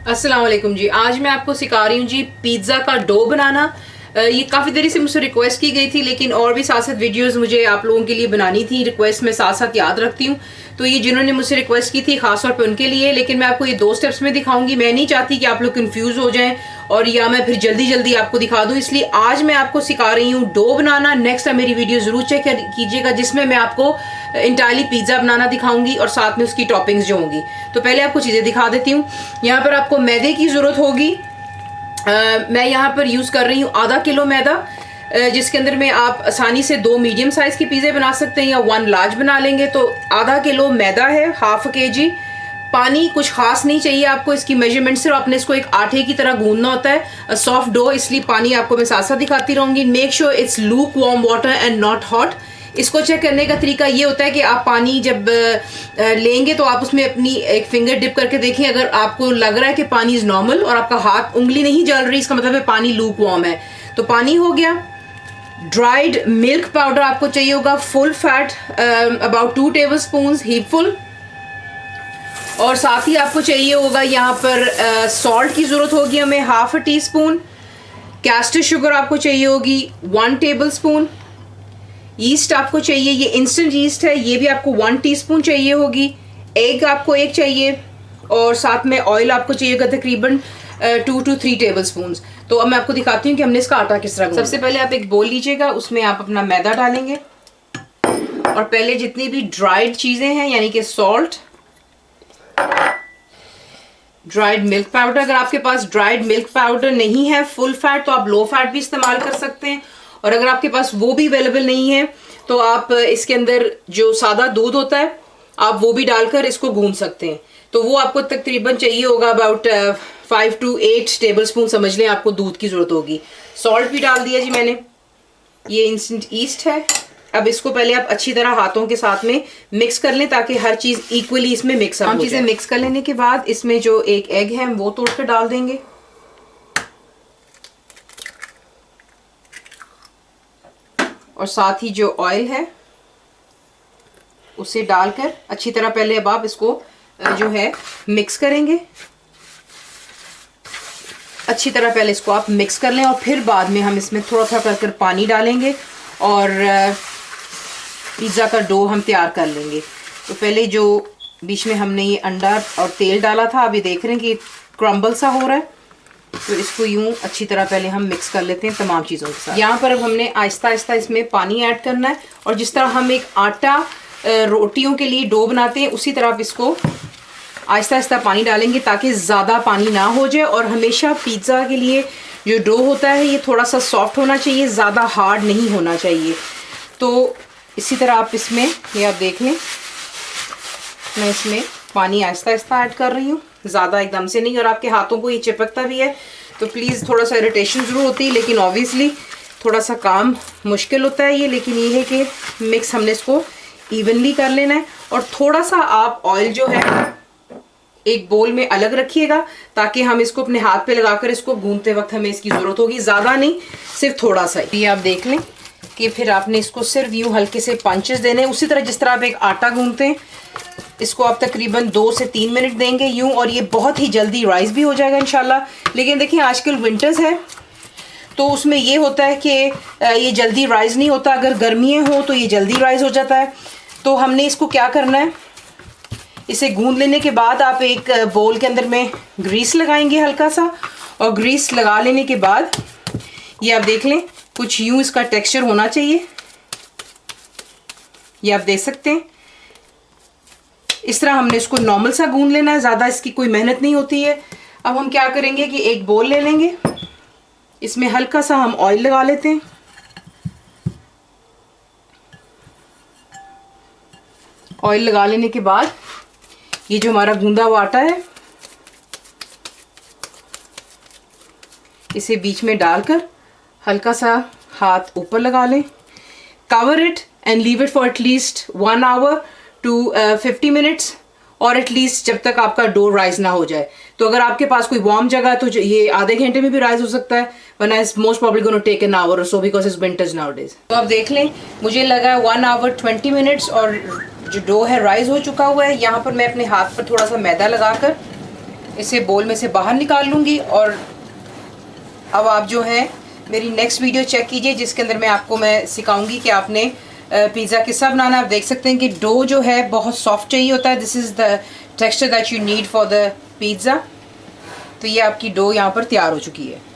अस्सलाम वालेकुम जी। आज मैं आपको सिखा रही हूँ जी पिज़्ज़ा का डो बनाना। ये काफ़ी देरी से मुझसे रिक्वेस्ट की गई थी, लेकिन और भी साथ साथ वीडियोस मुझे आप लोगों के लिए बनानी थी। रिक्वेस्ट मैं साथ साथ याद रखती हूँ, तो ये जिन्होंने मुझसे रिक्वेस्ट की थी खास तौर पे उनके लिए। लेकिन मैं आपको ये 2 स्टेप्स में दिखाऊंगी। मैं नहीं चाहती कि आप लोग कंफ्यूज हो जाएं और या मैं फिर जल्दी जल्दी आपको दिखा दूँ, इसलिए आज मैं आपको सिखा रही हूँ डो बनाना। नेक्स्ट टाइम मेरी वीडियो ज़रूर चेक कीजिएगा, जिसमें मैं आपको इंटायरली पिज़्ज़ा बनाना दिखाऊंगी और साथ में उसकी टॉपिंग्स जो होंगी। तो पहले आपको चीज़ें दिखा देती हूँ। यहाँ पर आपको मैदे की ज़रूरत होगी। मैं यहाँ पर यूज़ कर रही हूँ आधा किलो मैदा, जिसके अंदर में आप आसानी से 2 मीडियम साइज़ के पिज़्ज़े बना सकते हैं या 1 लार्ज बना लेंगे। तो आधा किलो मैदा है, हाफ kg। पानी कुछ खास नहीं चाहिए आपको, इसकी मेजरमेंट सिर्फ आपने इसको एक आटे की तरह गूंदना होता है, सॉफ्ट डो, इसलिए पानी आपको मैं साथ साथ दिखाती रहूँगी। Make sure it's look warm water and not hot. इसको चेक करने का तरीका ये होता है कि आप पानी जब लेंगे तो आप उसमें अपनी एक फिंगर डिप करके देखें। अगर आपको लग रहा है कि पानी इज नॉर्मल और आपका हाथ उंगली नहीं जल रही, इसका मतलब है पानी लूक वार्म है। तो पानी हो गया। ड्राइड मिल्क पाउडर आपको चाहिए होगा, full fat, about 2 tablespoon heapful. और साथ ही आपको चाहिए होगा यहाँ पर सॉल्ट की ज़रूरत होगी हमें, half tea spoon. Castor sugar आपको चाहिए होगी 1 टेबल स्पून। ईस्ट आपको चाहिए, ये इंस्टेंट ईस्ट है, ये भी आपको 1 टीस्पून चाहिए होगी। एग आपको 1 चाहिए और साथ में ऑयल आपको चाहिएगा तकरीबन 2 to 3 टेबल स्पून। तो अब मैं आपको दिखाती हूँ कि हमने इसका आटा किस तरह गूंदना है। सबसे पहले आप एक बोल लीजिएगा, उसमें आप अपना मैदा डालेंगे और पहले जितनी भी ड्राइड चीज़ें हैं यानी कि सॉल्ट, ड्राइड मिल्क पाउडर। अगर आपके पास ड्राइड मिल्क पाउडर नहीं है फुल फैट, तो आप लो फैट भी इस्तेमाल कर सकते हैं। और अगर आपके पास वो भी अवेलेबल नहीं है तो आप इसके अंदर जो सादा दूध होता है आप वो भी डालकर इसको गूंद सकते हैं। तो वो आपको तकरीबन चाहिए होगा अबाउट 5 to 8 टेबल स्पून, समझ लें आपको दूध की ज़रूरत होगी। सॉल्ट भी डाल दिया जी मैंने। ये इंस्टेंट ईस्ट है। अब इसको पहले आप अच्छी तरह हाथों के साथ में मिक्स कर लें ताकि हर चीज़ इक्वली इसमें मिक्स हो जाए। चीज़ें मिक्स कर लेने के बाद इसमें जो एक एग है वो तोड़ कर डाल देंगे। और साथ ही जो ऑयल है उसे डालकर अच्छी तरह पहले अब आप इसको जो है मिक्स करेंगे। अच्छी तरह पहले इसको आप मिक्स कर लें और फिर बाद में हम इसमें थोड़ा थोड़ा कर पानी डालेंगे और पिज़्ज़ा का डो हम तैयार कर लेंगे। तो पहले जो बीच में हमने ये अंडा और तेल डाला था, अभी देख रहे हैं कि क्रम्बल सा हो रहा है। तो इसको यूं अच्छी तरह पहले हम मिक्स कर लेते हैं तमाम चीज़ों के साथ। यहाँ पर अब हमने आहिस्ता आहिस्ता इसमें पानी ऐड करना है और जिस तरह हम एक आटा रोटियों के लिए डो बनाते हैं उसी तरह आप इसको आहिस्ता आहिस्ता पानी डालेंगे ताकि ज़्यादा पानी ना हो जाए। और हमेशा पिज़्ज़ा के लिए जो डो होता है ये थोड़ा सा सॉफ्ट होना चाहिए, ज़्यादा हार्ड नहीं होना चाहिए। तो इसी तरह आप इसमें ये आप देख लें, मैं इसमें पानी आहिस्ता आहिस्ता ऐड कर रही हूँ, ज़्यादा एकदम से नहीं। और आपके हाथों को ये चिपकता भी है तो प्लीज़ थोड़ा सा इरिटेशन ज़रूर होती है, लेकिन ऑब्वियसली थोड़ा सा काम मुश्किल होता है ये। लेकिन ये है कि मिक्स हमने इसको इवनली कर लेना है। और थोड़ा सा आप ऑयल जो है एक बोल में अलग रखिएगा ताकि हम इसको अपने हाथ पे लगाकर इसको गूंदते वक्त हमें इसकी ज़रूरत होगी, ज़्यादा नहीं, सिर्फ थोड़ा सा। ये आप देख लें कि फिर आपने इसको सिर्फ यूँ हल्के से पंचेस देने, उसी तरह जिस तरह आप एक आटा गूंदते हैं। इसको आप तकरीबन 2 से 3 मिनट देंगे यूं और ये बहुत ही जल्दी राइस भी हो जाएगा इंशाल्लाह। लेकिन देखिए आजकल विंटर्स है तो उसमें ये होता है कि ये जल्दी राइस नहीं होता। अगर गर्मियाँ हो तो ये जल्दी राइस हो जाता है। तो हमने इसको क्या करना है, इसे गूंद लेने के बाद आप एक बोल के अंदर में ग्रीस लगाएंगे हल्का सा, और ग्रीस लगा लेने के बाद ये आप देख लें कुछ यूँ इसका टेक्स्चर होना चाहिए। ये आप देख सकते हैं इस तरह हमने इसको नॉर्मल सा गूंद लेना है, ज़्यादा इसकी कोई मेहनत नहीं होती है। अब हम क्या करेंगे कि एक बोल ले लेंगे, इसमें हल्का सा हम ऑयल लगा लेते हैं। ऑयल लगा लेने के बाद ये जो हमारा गूंदा हुआ आटा है इसे बीच में डालकर हल्का सा हाथ ऊपर लगा लें। Cover it and leave it for at least 1 hour to 50 minutes, और एटलीस्ट जब तक आपका डो राइज ना हो जाए। तो अगर आपके पास कोई वार्म जगह है तो ये आधे घंटे में भी राइज हो सकता है, वरना it's most probably gonna take an hour और so because it's winters nowadays. तो आप देख लें मुझे लगा 1 hour 20 मिनट्स और जो डो है राइज हो चुका हुआ है। यहाँ पर मैं अपने हाथ पर थोड़ा सा मैदा लगाकर इसे बोल में से बाहर निकाल लूँगी। और अब आप जो है मेरी नेक्स्ट वीडियो चेक कीजिए, जिसके अंदर मैं सिखाऊंगी कि आपने पिज़्ज़ा किसका बनाना। आप देख सकते हैं कि डो जो है बहुत सॉफ्ट चाहिए होता है। This is the texture that you need for the pizza. तो ये आपकी डो यहाँ पर तैयार हो चुकी है।